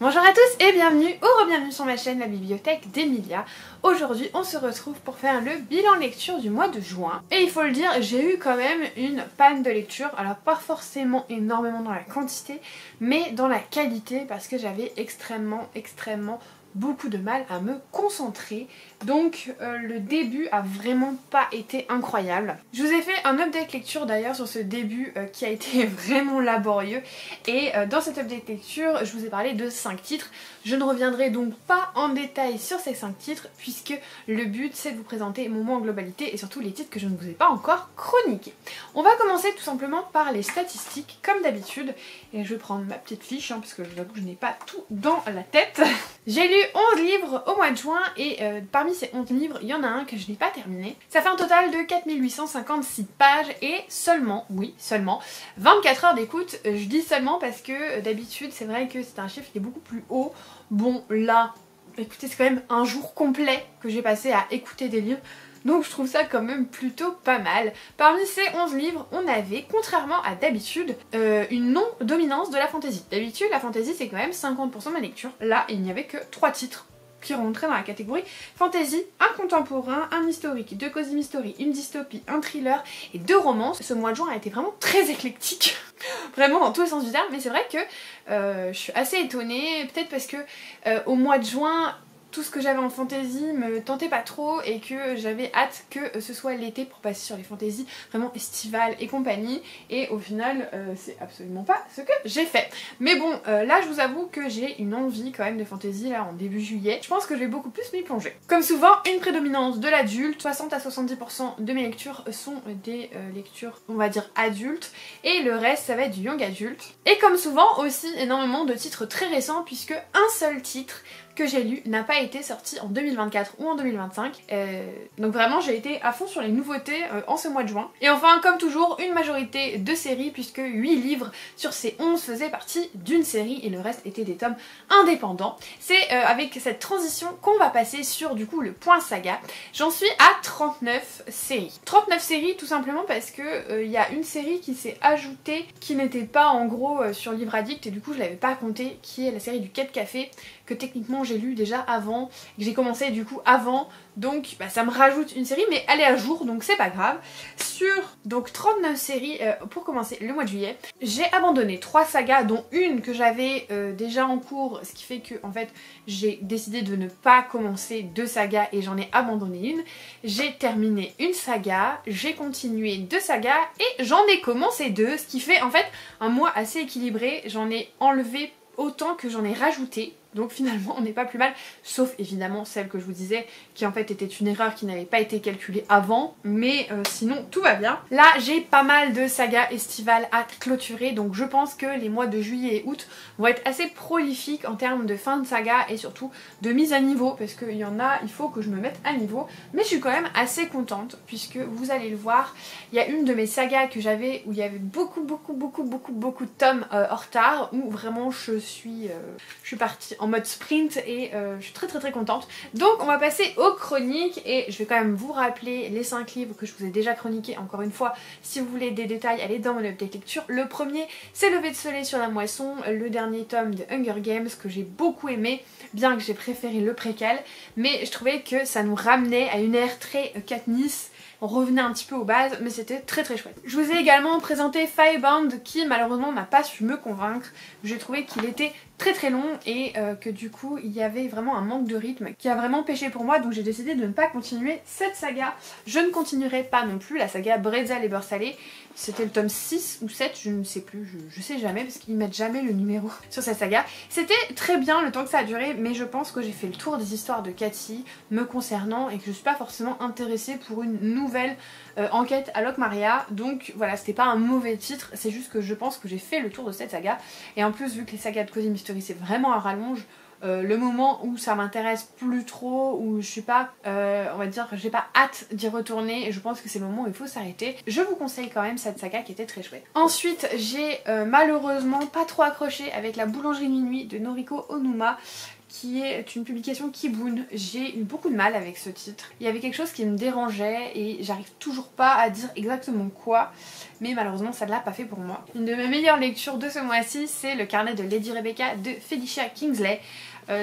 Bonjour à tous et bienvenue ou re-bienvenue sur ma chaîne La Bibliothèque d'Emilia. Aujourd'hui on se retrouve pour faire le bilan lecture du mois de juin. Et il faut le dire, j'ai eu quand même une panne de lecture, alors pas forcément énormément dans la quantité, mais dans la qualité parce que j'avais extrêmement beaucoup de mal à me concentrer. Donc le début a vraiment pas été incroyable. Je vous ai fait un update lecture d'ailleurs sur ce début qui a été vraiment laborieux. Et dans cet update lecture, je vous ai parlé de 5 titres. Je ne reviendrai donc pas en détail sur ces 5 titres puisque le but c'est de vous présenter mon mois en globalité et surtout les titres que je ne vous ai pas encore chroniqués. On va commencer tout simplement par les statistiques comme d'habitude. Et je vais prendre ma petite fiche parce que je vous avoue que je n'ai pas tout dans la tête. J'ai lu 11 livres au mois de juin et parmi ces 11 livres, il y en a un que je n'ai pas terminé. Ça fait un total de 4856 pages et seulement, oui seulement, 24 heures d'écoute. Je dis seulement parce que d'habitude c'est vrai que c'est un chiffre qui est beaucoup plus haut. Bon là, écoutez, c'est quand même un jour complet que j'ai passé à écouter des livres. Donc je trouve ça quand même plutôt pas mal. Parmi ces 11 livres, on avait, contrairement à d'habitude, une non-dominance de la fantasy. D'habitude, la fantasy c'est quand même 50% de ma lecture. Là, il n'y avait que 3 titres qui rentraient dans la catégorie fantasy, un contemporain, un historique, 2 cozy mystery, une dystopie, un thriller et 2 romances. Ce mois de juin a été vraiment très éclectique, vraiment dans tous les sens du terme, mais c'est vrai que je suis assez étonnée, peut-être parce que au mois de juin, tout ce que j'avais en fantasy me tentait pas trop et que j'avais hâte que ce soit l'été pour passer sur les fantaisies vraiment estivales et compagnie, et au final c'est absolument pas ce que j'ai fait. Mais bon, là je vous avoue que j'ai une envie quand même de fantasy là en début juillet. Je pense que je vais beaucoup plus m'y plonger. Comme souvent, une prédominance de l'adulte, 60 à 70% de mes lectures sont des lectures on va dire adultes et le reste ça va être du young adulte. Et comme souvent aussi énormément de titres très récents puisque un seul titre que j'ai lu n'a pas été sorti en 2024 ou en 2025. Donc vraiment j'ai été à fond sur les nouveautés en ce mois de juin. Et enfin comme toujours une majorité de séries puisque 8 livres sur ces 11 faisaient partie d'une série et le reste étaient des tomes indépendants. C'est avec cette transition qu'on va passer sur du coup le point saga. J'en suis à 39 séries. 39 séries tout simplement parce que il y a une série qui s'est ajoutée qui n'était pas en gros sur Livre Addict et du coup je l'avais pas compté, qui est la série du Quai de Café que techniquement j'ai lu déjà avant, que j'ai commencé du coup avant, donc bah, ça me rajoute une série mais elle est à jour donc c'est pas grave. Sur donc 39 séries pour commencer le mois de juillet, j'ai abandonné 3 sagas dont une que j'avais déjà en cours, ce qui fait que en fait j'ai décidé de ne pas commencer 2 sagas et j'en ai abandonné une. J'ai terminé une saga, j'ai continué 2 sagas et j'en ai commencé 2, ce qui fait en fait un mois assez équilibré. J'en ai enlevé autant que j'en ai rajouté. Donc finalement on n'est pas plus mal, sauf évidemment celle que je vous disais qui en fait était une erreur qui n'avait pas été calculée avant, mais sinon tout va bien. Là j'ai pas mal de sagas estivales à clôturer, donc je pense que les mois de juillet et août vont être assez prolifiques en termes de fin de saga et surtout de mise à niveau, parce qu'il y en a, il faut que je me mette à niveau, mais je suis quand même assez contente puisque vous allez le voir, il y a une de mes sagas que j'avais où il y avait beaucoup de tomes en retard, où vraiment je suis partie en mode sprint et je suis très contente. Donc on va passer aux chroniques et je vais quand même vous rappeler les 5 livres que je vous ai déjà chroniqués. Encore une fois, si vous voulez des détails, allez dans mon update lecture. Le premier c'est Lever de soleil sur la moisson, le dernier tome de Hunger Games que j'ai beaucoup aimé, bien que j'ai préféré le préquel, mais je trouvais que ça nous ramenait à une ère très Katniss. On revenait un petit peu aux bases, mais c'était très chouette. Je vous ai également présenté Firebound qui malheureusement n'a pas su me convaincre. J'ai trouvé qu'il était très long et que du coup il y avait vraiment un manque de rythme qui a vraiment pêché pour moi, donc j'ai décidé de ne pas continuer cette saga. Je ne continuerai pas non plus la saga Bretzel et beurre salé. C'était le tome 6 ou 7, je ne sais plus, je sais jamais parce qu'ils mettent jamais le numéro sur cette saga. C'était très bien le temps que ça a duré, mais je pense que j'ai fait le tour des histoires de Cathy me concernant et que je suis pas forcément intéressée pour une nouvelle enquête à Locmaria. Donc voilà, c'était pas un mauvais titre, c'est juste que je pense que j'ai fait le tour de cette saga. Et en plus vu que les sagas de Cozy Mystery c'est vraiment à rallonge, le moment où ça m'intéresse plus trop, où je suis pas, on va dire, j'ai pas hâte d'y retourner, et je pense que c'est le moment où il faut s'arrêter. Je vous conseille quand même cette saga qui était très chouette. Ensuite, j'ai malheureusement pas trop accroché avec La boulangerie de minuit de Noriko Onuma, qui est une publication Kiboun. J'ai eu beaucoup de mal avec ce titre. Il y avait quelque chose qui me dérangeait et j'arrive toujours pas à dire exactement quoi, mais malheureusement ça ne l'a pas fait pour moi. Une de mes meilleures lectures de ce mois-ci, c'est le carnet de Lady Rebecca de Felicia Kingsley.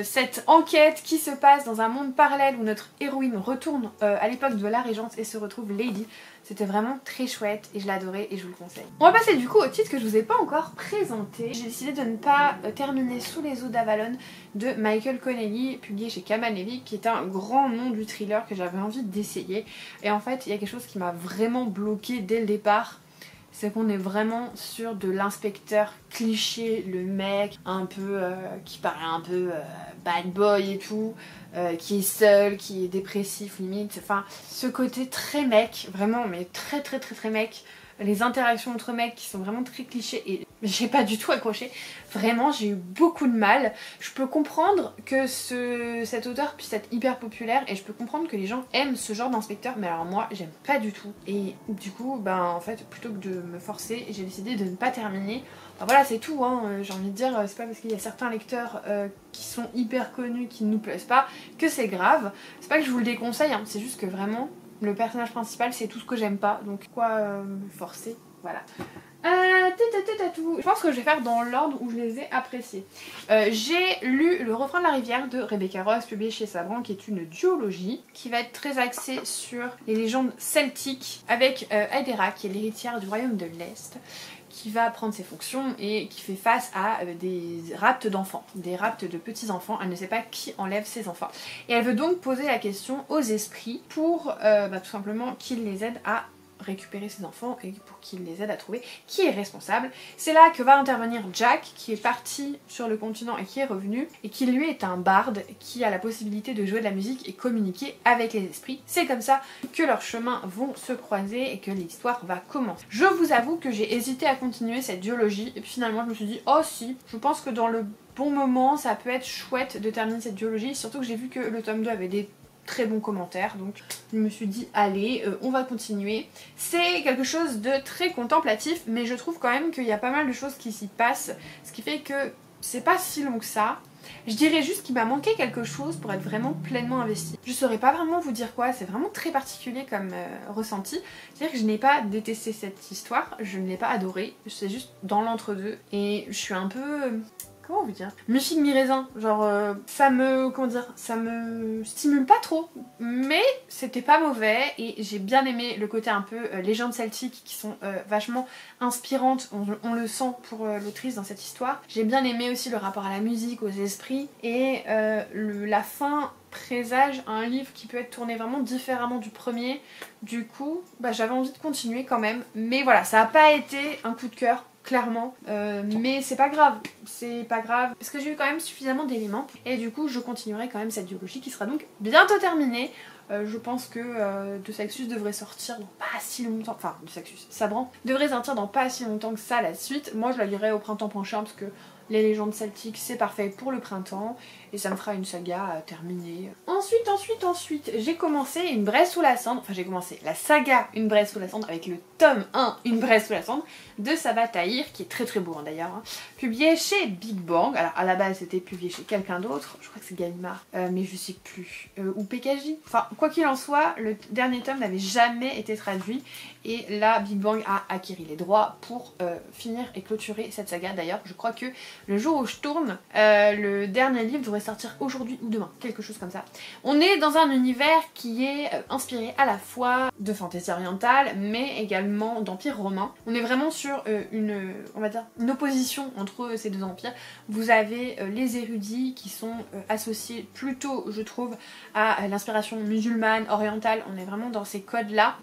Cette enquête qui se passe dans un monde parallèle où notre héroïne retourne à l'époque de la Régence et se retrouve Lady. C'était vraiment très chouette et je l'adorais et je vous le conseille. On va passer du coup au titre que je vous ai pas encore présenté. J'ai décidé de ne pas terminer Sous les eaux d'Avalon de Michael Connelly, publié chez Kamal Levy, qui est un grand nom du thriller que j'avais envie d'essayer. Et en fait, il y a quelque chose qui m'a vraiment bloqué dès le départ. C'est qu'on est vraiment sur de l'inspecteur cliché, le mec un peu qui paraît un peu bad boy et tout, qui est seul, qui est dépressif limite, enfin ce côté très mec, vraiment mais très mec. Les interactions entre mecs qui sont vraiment très clichés et j'ai pas du tout accroché. Vraiment, j'ai eu beaucoup de mal. Je peux comprendre que cet auteur puisse être hyper populaire et je peux comprendre que les gens aiment ce genre d'inspecteur, mais alors moi, j'aime pas du tout. Et du coup, ben en fait, plutôt que de me forcer, j'ai décidé de ne pas terminer. Enfin, voilà, c'est tout, hein. J'ai envie de dire, c'est pas parce qu'il y a certains lecteurs qui sont hyper connus, qui ne nous plaisent pas, que c'est grave. C'est pas que je vous le déconseille, hein. C'est juste que vraiment... Le personnage principal, c'est tout ce que j'aime pas, donc quoi me forcer, voilà. Je pense que je vais faire dans l'ordre où je les ai appréciés. J'ai lu Le refrain de la rivière de Rebecca Ross, publié chez Sabran, qui est une duologie, qui va être très axée sur les légendes celtiques, avec Aedera, qui est l'héritière du royaume de l'Est, qui va prendre ses fonctions et qui fait face à des rapts d'enfants, des rapts de petits enfants. Elle ne sait pas qui enlève ses enfants. Et elle veut donc poser la question aux esprits pour tout simplement qu'ils les aident à récupérer ses enfants et pour qu'il les aide à trouver qui est responsable. C'est là que va intervenir Jack, qui est parti sur le continent et qui est revenu, et qui lui est un barde qui a la possibilité de jouer de la musique et communiquer avec les esprits. C'est comme ça que leurs chemins vont se croiser et que l'histoire va commencer. Je vous avoue que j'ai hésité à continuer cette duologie et puis finalement je me suis dit oh si, je pense que dans le bon moment ça peut être chouette de terminer cette duologie, surtout que j'ai vu que le tome 2 avait des très bons commentaires, donc je me suis dit allez on va continuer. C'est quelque chose de très contemplatif, mais je trouve quand même qu'il y a pas mal de choses qui s'y passent, ce qui fait que c'est pas si long que ça. Je dirais juste qu'il m'a manqué quelque chose pour être vraiment pleinement investie. Je saurais pas vraiment vous dire quoi, c'est vraiment très particulier comme ressenti. C'est-à-dire que je n'ai pas détesté cette histoire, je ne l'ai pas adorée, c'est juste dans l'entre-deux et je suis un peu... Comment vous dire? Mi-figue, mi-raisin, genre ça me, comment dire, ça me stimule pas trop, mais c'était pas mauvais et j'ai bien aimé le côté un peu légendes celtiques qui sont vachement inspirantes, on le sent pour l'autrice dans cette histoire. J'ai bien aimé aussi le rapport à la musique, aux esprits et la fin présage un livre qui peut être tourné vraiment différemment du premier. Du coup, j'avais envie de continuer quand même, mais voilà, ça a pas été un coup de cœur. Clairement, mais c'est pas grave, parce que j'ai eu quand même suffisamment d'éléments et du coup je continuerai quand même cette duologie qui sera donc bientôt terminée. Je pense que De Saxus devrait sortir dans pas si longtemps, enfin De Saxus, Sabran devrait sortir dans pas si longtemps que ça la suite. Moi je la lirai au printemps prochain parce que les légendes celtiques c'est parfait pour le printemps et ça me fera une saga terminée. Ensuite, j'ai commencé Une braise sous la cendre, enfin j'ai commencé la saga Une braise sous la cendre avec le tome 1 Une braise sous la cendre de Sabaa Tahir, qui est très beau hein, d'ailleurs, hein, publié chez Big Bang. Alors à la base c'était publié chez quelqu'un d'autre, je crois que c'est Gallimard, mais je sais plus, ou PKJ. Enfin quoi qu'il en soit, le dernier tome n'avait jamais été traduit et là Big Bang a acquis les droits pour finir et clôturer cette saga. D'ailleurs je crois que le jour où je tourne, le dernier livre devrait sortir aujourd'hui ou demain, quelque chose comme ça. On est dans un univers qui est inspiré à la fois de fantasy orientale mais également d'empire romain. On est vraiment sur on va dire, une opposition entre ces deux empires. Vous avez les érudits qui sont associés plutôt, je trouve, à l'inspiration musulmane, orientale. On est vraiment dans ces codes-là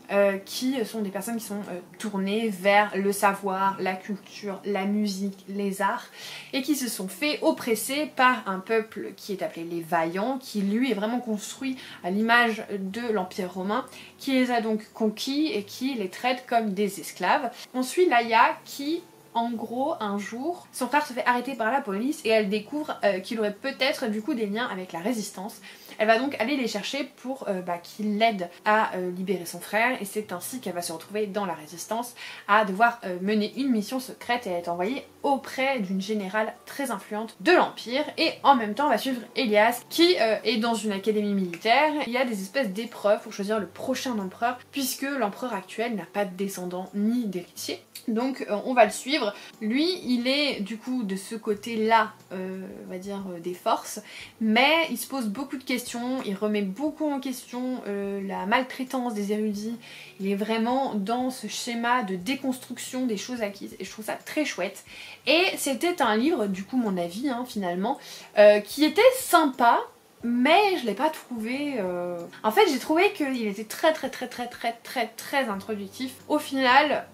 qui sont des personnes qui sont tournées vers le savoir, la culture, la musique, les arts et qui se sont fait oppresser par un peuple qui est appelé les Vaillants, qui lui est vraiment construit à l'image de l'Empire romain, qui les a donc conquis et qui les traite comme des esclaves. On suit Laia qui en gros, un jour, son frère se fait arrêter par la police et elle découvre qu'il aurait peut-être du coup des liens avec la résistance. Elle va donc aller les chercher pour qu'ils l'aident à libérer son frère et c'est ainsi qu'elle va se retrouver dans la résistance à devoir mener une mission secrète et être envoyée auprès d'une générale très influente de l'Empire et en même temps on va suivre Elias qui est dans une académie militaire. Il y a des espèces d'épreuves pour choisir le prochain empereur puisque l'empereur actuel n'a pas de descendant ni d'héritier. Donc on va le suivre. Lui il est du coup de ce côté là on va dire des forces, mais il se pose beaucoup de questions, il remet beaucoup en question la maltraitance des érudits. Il est vraiment dans ce schéma de déconstruction des choses acquises et je trouve ça très chouette. Et c'était un livre, du coup mon avis finalement, qui était sympa, mais je l'ai pas trouvé... En fait j'ai trouvé qu'il était très introductif. Au final,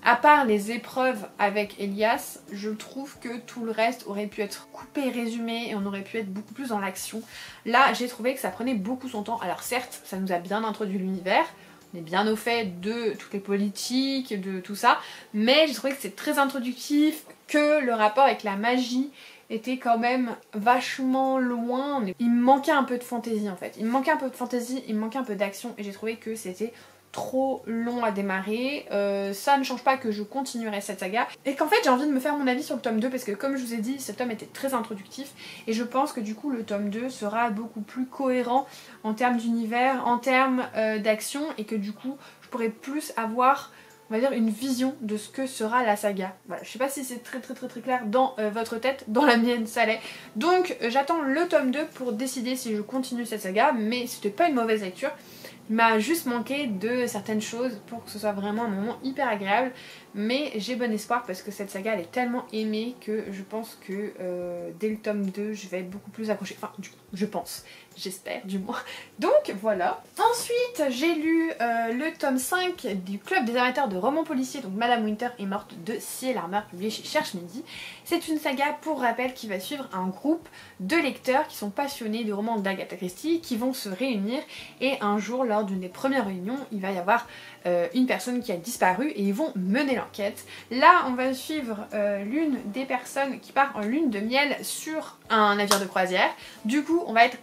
à part les épreuves avec Elias, je trouve que tout le reste aurait pu être coupé, résumé et on aurait pu être beaucoup plus dans l'action. Là j'ai trouvé que ça prenait beaucoup son temps. Alors certes ça nous a bien introduit l'univers, on est bien au fait de toutes les politiques, de tout ça, mais j'ai trouvé que c'est très introductif, que le rapport avec la magie était quand même vachement loin. Il me manquait un peu de fantaisie en fait. Il me manquait un peu de fantaisie, il me manquait un peu d'action et j'ai trouvé que c'était trop long à démarrer. Ça ne change pas que je continuerai cette saga et qu'en fait j'ai envie de me faire mon avis sur le tome 2 parce que comme je vous ai dit, ce tome était très introductif et je pense que du coup le tome 2 sera beaucoup plus cohérent en termes d'univers, en termes d'action et que du coup je pourrai plus avoir, on va dire, une vision de ce que sera la saga. Voilà, je sais pas si c'est très clair dans votre tête, dans la mienne ça l'est. Donc j'attends le tome 2 pour décider si je continue cette saga, mais c'était pas une mauvaise lecture. Il m'a juste manqué de certaines choses pour que ce soit vraiment un moment hyper agréable, mais j'ai bon espoir parce que cette saga elle est tellement aimée que je pense que dès le tome 2 je vais être beaucoup plus accrochée. Enfin, je pense, j'espère du moins. Donc voilà. Ensuite j'ai lu le tome 5 du Club des amateurs de romans policiers, donc Madame Winter est morte de Ciel Armor, publié chez Cherche Midi. C'est une saga pour rappel qui va suivre un groupe de lecteurs qui sont passionnés de romans d'Agatha Christie, qui vont se réunir et un jour lors d'une des premières réunions il va y avoir une personne qui a disparu et ils vont mener l'enquête. Là on va suivre l'une des personnes qui part en lune de miel sur un navire de croisière. Du coup on va être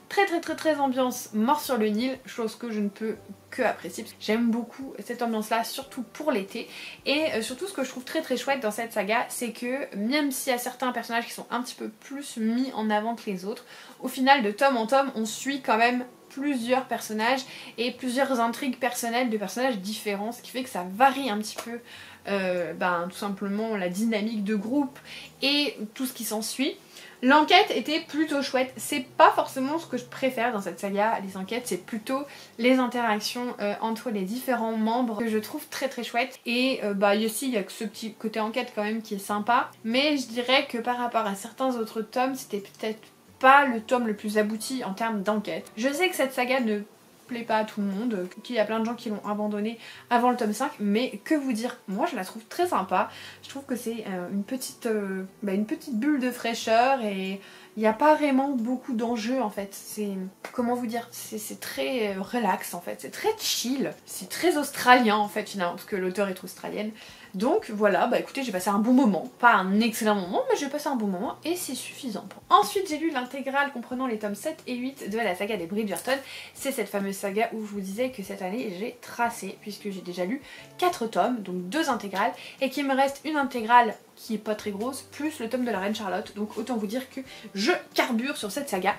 très ambiance mort sur le Nil, chose que je ne peux que apprécier. J'aime beaucoup cette ambiance là, surtout pour l'été. Et surtout ce que je trouve très chouette dans cette saga, c'est que même s'il y a certains personnages qui sont un petit peu plus mis en avant que les autres, au final de tome en tome on suit quand même plusieurs personnages et plusieurs intrigues personnelles de personnages différents, ce qui fait que ça varie un petit peu tout simplement la dynamique de groupe et tout ce qui s'ensuit. L'enquête était plutôt chouette, c'est pas forcément ce que je préfère dans cette saga, les enquêtes, c'est plutôt les interactions entre les différents membres que je trouve très chouette. Et ici il y a que ce petit côté enquête quand même qui est sympa, mais je dirais que par rapport à certains autres tomes, c'était peut-être pas le tome le plus abouti en termes d'enquête. Je sais que cette saga ne plaît pas à tout le monde, qu'il y a plein de gens qui l'ont abandonné avant le tome 5, mais que vous dire, moi je la trouve très sympa. Je trouve que c'est une petite bulle de fraîcheur et il n'y a pas vraiment beaucoup d'enjeux en fait. C'est, comment vous dire, c'est très relax en fait, c'est très chill, c'est très australien en fait finalement, parce que l'auteur est australienne. Donc voilà, écoutez, j'ai passé un bon moment, pas un excellent moment, mais j'ai passé un bon moment et c'est suffisant. Ensuite j'ai lu l'intégrale comprenant les tomes 7 et 8 de la saga des Bridgerton. C'est cette fameuse saga où je vous disais que cette année j'ai tracé, puisque j'ai déjà lu 4 tomes, donc 2 intégrales, et qu'il me reste une intégrale qui est pas très grosse, plus le tome de la Reine Charlotte, donc autant vous dire que je carbure sur cette saga.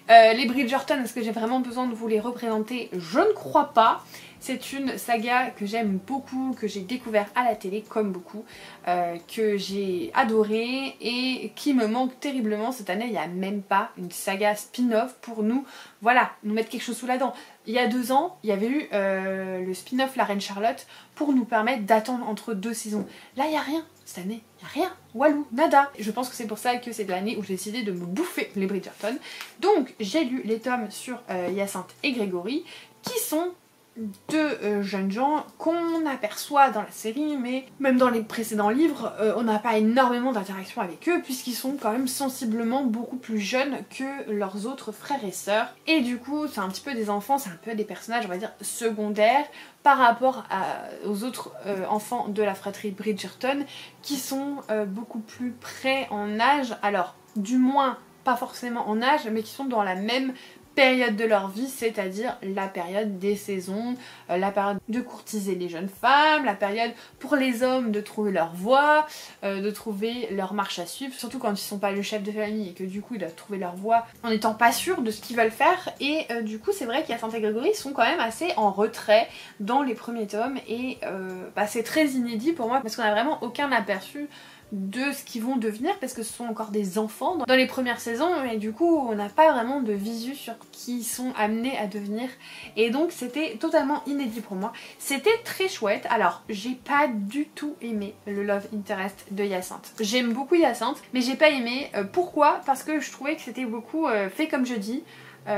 Les Bridgerton, est-ce que j'ai vraiment besoin de vous les représenter? Je ne crois pas. C'est une saga que j'aime beaucoup, que j'ai découvert à la télé comme beaucoup, que j'ai adoré et qui me manque terriblement. Cette année il n'y a même pas une saga spin-off pour nous, voilà, nous mettre quelque chose sous la dent. Il y a 2 ans, il y avait eu le spin-off La Reine Charlotte pour nous permettre d'attendre entre 2 saisons. Là il n'y a rien, cette année, il n'y a rien, walou, nada. Je pense que c'est pour ça que c'est l'année où j'ai décidé de me bouffer les Bridgerton. Donc j'ai lu les tomes sur Hyacinthe et Grégory, qui sont deux jeunes gens qu'on aperçoit dans la série, mais même dans les précédents livres, on n'a pas énormément d'interaction avec eux puisqu'ils sont quand même sensiblement beaucoup plus jeunes que leurs autres frères et sœurs. Et du coup, c'est un petit peu des enfants, c'est un peu des personnages, on va dire, secondaires par rapport aux autres enfants de la fratrie Bridgerton qui sont beaucoup plus près en âge, alors du moins pas forcément en âge, mais qui sont dans la même période de leur vie, c'est-à-dire la période des saisons, la période de courtiser les jeunes femmes, la période pour les hommes de trouver leur voie, de trouver leur marche à suivre, surtout quand ils sont pas le chef de famille et que du coup ils doivent trouver leur voie en étant pas sûrs de ce qu'ils veulent faire. Et du coup c'est vrai qu'Hyacinthe et Grégory sont quand même assez en retrait dans les premiers tomes et c'est très inédit pour moi parce qu'on a vraiment aucun aperçu de ce qu'ils vont devenir parce que ce sont encore des enfants dans les premières saisons et du coup on n'a pas vraiment de visu sur qui ils sont amenés à devenir et donc c'était totalement inédit pour moi. C'était très chouette. Alors j'ai pas du tout aimé le love interest de Hyacinthe. J'aime beaucoup Hyacinthe mais j'ai pas aimé. Pourquoi? Parce que je trouvais que c'était beaucoup fait comme je dis.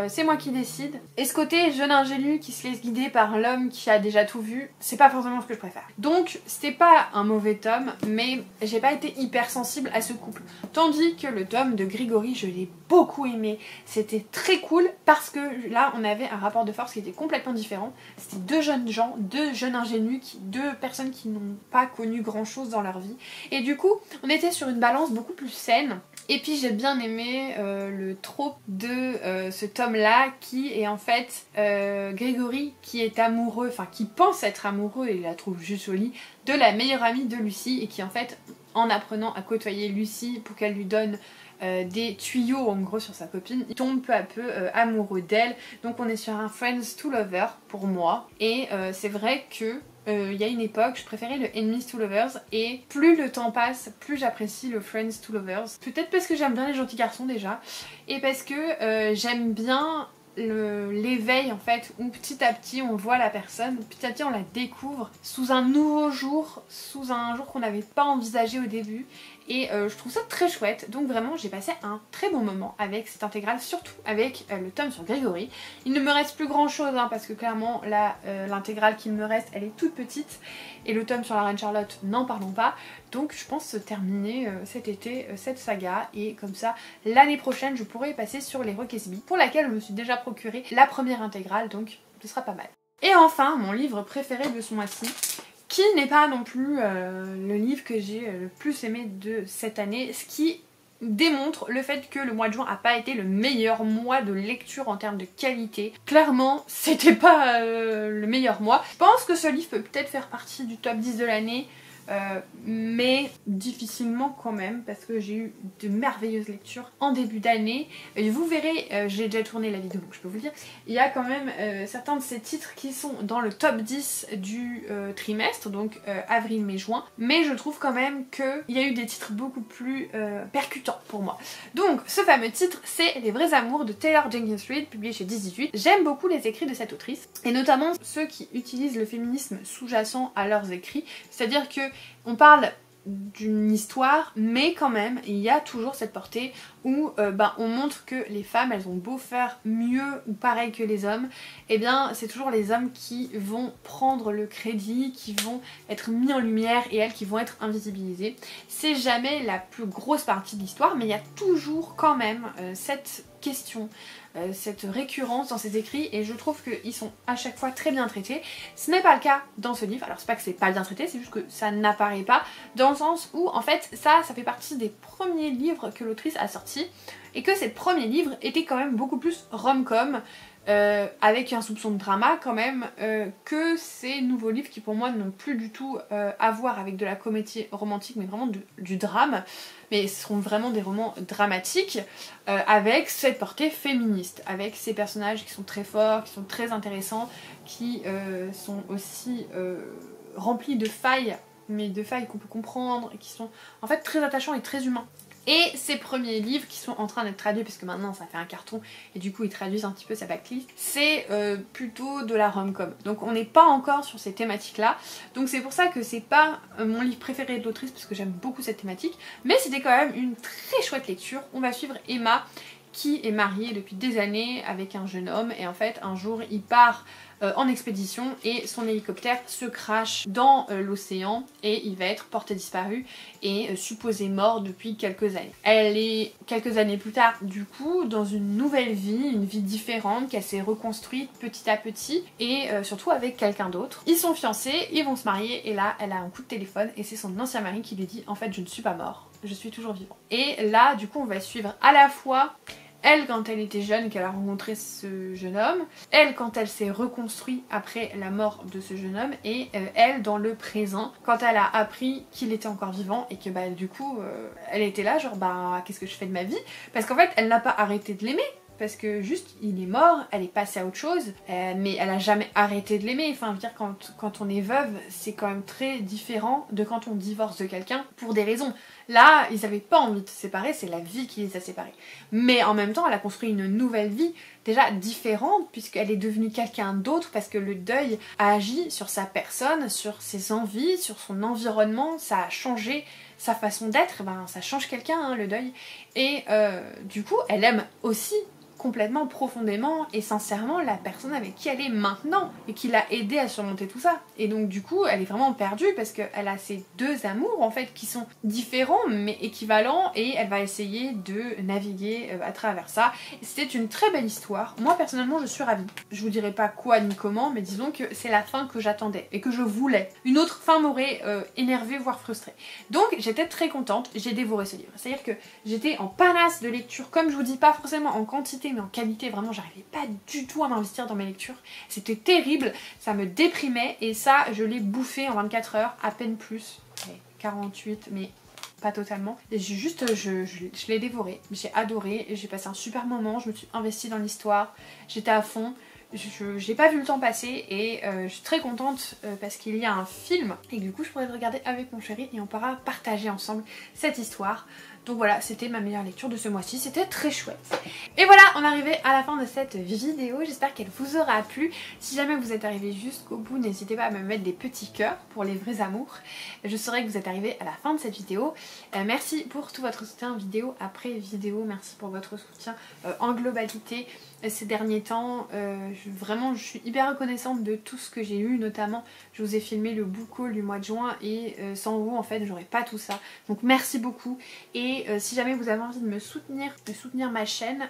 C'est moi qui décide. Et ce côté jeune ingénu qui se laisse guider par l'homme qui a déjà tout vu, c'est pas forcément ce que je préfère. Donc c'était pas un mauvais tome, mais j'ai pas été hyper sensible à ce couple. Tandis que le tome de Grégory, je l'ai beaucoup aimé. C'était très cool parce que là on avait un rapport de force qui était complètement différent. C'était deux jeunes gens, deux jeunes ingénus, deux personnes qui n'ont pas connu grand chose dans leur vie. Et du coup on était sur une balance beaucoup plus saine. Et puis j'ai bien aimé le trope de ce tome-là qui est en fait Grégory qui est amoureux, enfin qui pense être amoureux et la trouve juste jolie, de la meilleure amie de Lucy et qui en fait en apprenant à côtoyer Lucy pour qu'elle lui donne des tuyaux en gros sur sa copine, il tombe peu à peu amoureux d'elle. Donc on est sur un Friends to Lovers pour moi et c'est vrai que il y a une époque, je préférais le Enemies to Lovers et plus le temps passe, plus j'apprécie le Friends to Lovers. Peut-être parce que j'aime bien les gentils garçons déjà et parce que j'aime bien l'éveil en fait où petit à petit on voit la personne, petit à petit on la découvre sous un nouveau jour, sous un jour qu'on n'avait pas envisagé au début et je trouve ça très chouette. Donc vraiment j'ai passé un très bon moment avec cette intégrale, surtout avec le tome sur Grégory. Il ne me reste plus grand chose parce que clairement l'intégrale qu'il me reste elle est toute petite et le tome sur la reine Charlotte n'en parlons pas. Donc je pense terminer cet été cette saga et comme ça l'année prochaine je pourrai passer sur les Roquesby pour laquelle je me suis déjà procuré la première intégrale, donc ce sera pas mal. Et enfin mon livre préféré de ce mois-ci, qui n'est pas non plus le livre que j'ai le plus aimé de cette année, ce qui démontre le fait que le mois de juin a pas été le meilleur mois de lecture en termes de qualité. Clairement, c'était pas le meilleur mois. Je pense que ce livre peut peut-être faire partie du top 10 de l'année, mais difficilement quand même parce que j'ai eu de merveilleuses lectures en début d'année et vous verrez, j'ai déjà tourné la vidéo donc je peux vous le dire, il y a quand même certains de ces titres qui sont dans le top 10 du trimestre, donc avril, mai, juin, mais je trouve quand même qu'il y a eu des titres beaucoup plus percutants pour moi. Donc ce fameux titre c'est Les vrais amours de Taylor Jenkins Reid, publié chez 18. J'aime beaucoup les écrits de cette autrice et notamment ceux qui utilisent le féminisme sous-jacent à leurs écrits, c'est-à-dire que on parle d'une histoire mais quand même il y a toujours cette portée où on montre que les femmes elles ont beau faire mieux ou pareil que les hommes, et bien c'est toujours les hommes qui vont prendre le crédit, qui vont être mis en lumière et elles qui vont être invisibilisées. C'est jamais la plus grosse partie de l'histoire mais il y a toujours quand même cette question, cette récurrence dans ses écrits et je trouve qu'ils sont à chaque fois très bien traités. Ce n'est pas le cas dans ce livre, alors c'est pas que c'est pas bien traité, c'est juste que ça n'apparaît pas dans le sens où en fait ça fait partie des premiers livres que l'autrice a sortis et que ces premiers livres étaient quand même beaucoup plus rom-com avec un soupçon de drama quand même que ces nouveaux livres qui pour moi n'ont plus du tout à voir avec de la comédie romantique mais vraiment du drame, mais ce seront vraiment des romans dramatiques avec cette portée féministe, avec ces personnages qui sont très forts, qui sont très intéressants, qui sont aussi remplis de failles, mais de failles qu'on peut comprendre et qui sont en fait très attachants et très humains. Et ces premiers livres qui sont en train d'être traduits, parce que maintenant ça fait un carton et du coup ils traduisent un petit peu sa backlist, c'est plutôt de la rom-com. Donc on n'est pas encore sur ces thématiques là, donc c'est pour ça que c'est pas mon livre préféré de l'autrice parce que j'aime beaucoup cette thématique, mais c'était quand même une très chouette lecture. On va suivre Emma qui est mariée depuis des années avec un jeune homme et en fait un jour il part en expédition et son hélicoptère se crache dans l'océan et il va être porté disparu et supposé mort depuis quelques années. Elle est quelques années plus tard du coup dans une nouvelle vie, une vie différente qu'elle s'est reconstruite petit à petit et surtout avec quelqu'un d'autre. Ils sont fiancés, ils vont se marier et là elle a un coup de téléphone et c'est son ancien mari qui lui dit en fait je ne suis pas mort, je suis toujours vivant. Et là du coup on va suivre à la fois elle quand elle était jeune, qu'elle a rencontré ce jeune homme, elle quand elle s'est reconstruite après la mort de ce jeune homme, et elle dans le présent, quand elle a appris qu'il était encore vivant et que bah du coup elle était là genre bah qu'est-ce que je fais de ma vie, parce qu'en fait elle n'a pas arrêté de l'aimer. Parce que juste, il est mort, elle est passée à autre chose, mais elle a jamais arrêté de l'aimer. Enfin, je veux dire, quand on est veuve, c'est quand même très différent de quand on divorce de quelqu'un pour des raisons. Là, ils avaient pas envie de se séparer, c'est la vie qui les a séparés. Mais en même temps, elle a construit une nouvelle vie, déjà différente, puisqu'elle est devenue quelqu'un d'autre, parce que le deuil a agi sur sa personne, sur ses envies, sur son environnement, ça a changé sa façon d'être, ben, ça change quelqu'un, hein, le deuil. Et du coup, elle aime aussi complètement, profondément et sincèrement la personne avec qui elle est maintenant et qui l'a aidé à surmonter tout ça. Et donc du coup elle est vraiment perdue parce qu'elle a ces deux amours en fait qui sont différents mais équivalents et elle va essayer de naviguer à travers ça. C'était une très belle histoire. Moi personnellement je suis ravie. Je vous dirai pas quoi ni comment mais disons que c'est la fin que j'attendais et que je voulais. Une autre fin m'aurait énervée voire frustrée. Donc j'étais très contente, j'ai dévoré ce livre. C'est-à-dire que j'étais en panasse de lecture, comme je vous dis, pas forcément en quantité mais en qualité, vraiment j'arrivais pas du tout à m'investir dans mes lectures, c'était terrible, ça me déprimait et ça je l'ai bouffé en 24 heures, à peine plus, 48 mais pas totalement, et je l'ai dévoré, j'ai adoré, j'ai passé un super moment, je me suis investie dans l'histoire, j'étais à fond. J'ai pas vu le temps passer et je suis très contente parce qu'il y a un film et du coup je pourrais le regarder avec mon chéri et on pourra partager ensemble cette histoire. Donc voilà, c'était ma meilleure lecture de ce mois-ci, c'était très chouette. Et voilà, on est arrivé à la fin de cette vidéo, j'espère qu'elle vous aura plu. Si jamais vous êtes arrivé jusqu'au bout, n'hésitez pas à me mettre des petits cœurs pour les vrais amours. Je saurai que vous êtes arrivé à la fin de cette vidéo. Merci pour tout votre soutien vidéo après vidéo, merci pour votre soutien en globalité ces derniers temps. Vraiment je suis hyper reconnaissante de tout ce que j'ai eu, notamment je vous ai filmé le book haul du mois de juin et sans vous en fait j'aurais pas tout ça. Donc merci beaucoup et si jamais vous avez envie de soutenir ma chaîne,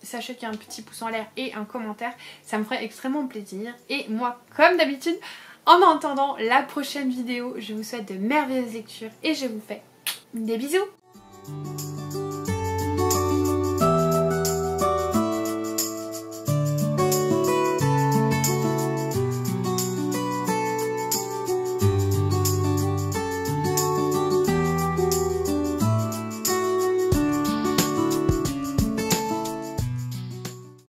sachez qu'il y a un petit pouce en l'air et un commentaire, ça me ferait extrêmement plaisir. Et moi comme d'habitude, en attendant la prochaine vidéo, je vous souhaite de merveilleuses lectures et je vous fais des bisous.